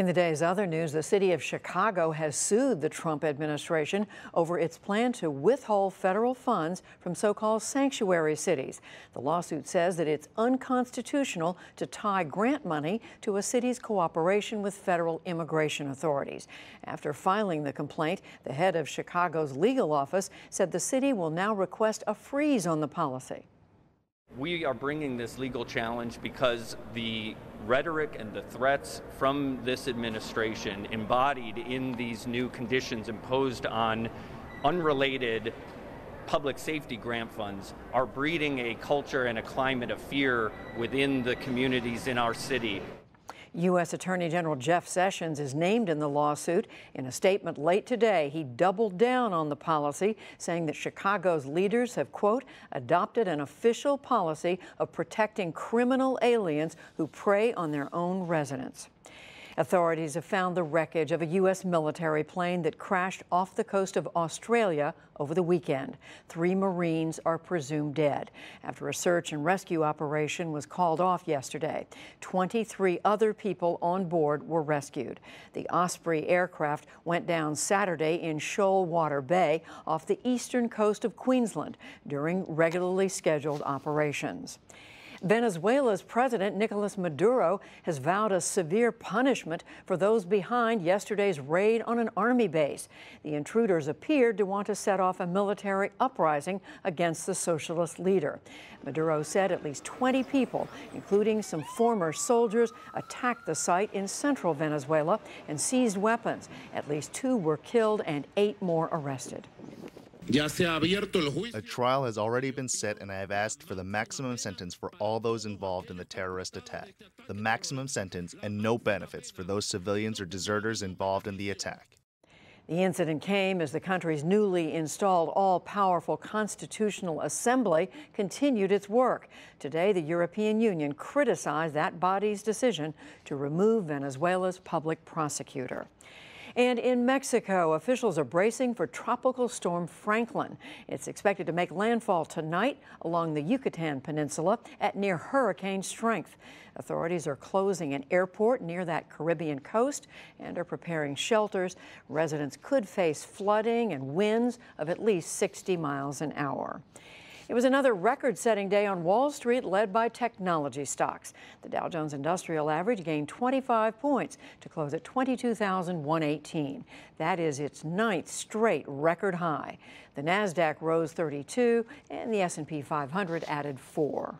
In the day's other news, the city of Chicago has sued the Trump administration over its plan to withhold federal funds from so-called sanctuary cities. The lawsuit says that it's unconstitutional to tie grant money to a city's cooperation with federal immigration authorities. After filing the complaint, the head of Chicago's legal office said the city will now request a freeze on the policy. We are bringing this legal challenge because the rhetoric and the threats from this administration embodied in these new conditions imposed on unrelated public safety grant funds are breeding a culture and a climate of fear within the communities in our city. U.S. Attorney General Jeff Sessions is named in the lawsuit. In a statement late today, he doubled down on the policy, saying that Chicago's leaders have, quote, adopted an official policy of protecting criminal aliens who prey on their own residents. Authorities have found the wreckage of a U.S. military plane that crashed off the coast of Australia over the weekend. 3 Marines are presumed dead after a search and rescue operation was called off yesterday. 23 other people on board were rescued. The Osprey aircraft went down Saturday in Shoalwater Bay off the eastern coast of Queensland during regularly scheduled operations. Venezuela's President Nicolas Maduro has vowed a severe punishment for those behind yesterday's raid on an army base. The intruders appeared to want to set off a military uprising against the socialist leader. Maduro said at least 20 people, including some former soldiers, attacked the site in central Venezuela and seized weapons. At least 2 were killed and 8 more arrested. A trial has already been set, and I have asked for the maximum sentence for all those involved in the terrorist attack. The maximum sentence and no benefits for those civilians or deserters involved in the attack. The incident came as the country's newly installed all-powerful Constitutional Assembly continued its work. Today, the European Union criticized that body's decision to remove Venezuela's public prosecutor. And in Mexico, officials are bracing for Tropical Storm Franklin. It's expected to make landfall tonight along the Yucatan Peninsula at near hurricane strength. Authorities are closing an airport near that Caribbean coast and are preparing shelters. Residents could face flooding and winds of at least 60 miles an hour. It was another record-setting day on Wall Street, led by technology stocks. The Dow Jones Industrial Average gained 25 points to close at 22,118. That is its 9th straight record high. The Nasdaq rose 32, and the S&P 500 added 4.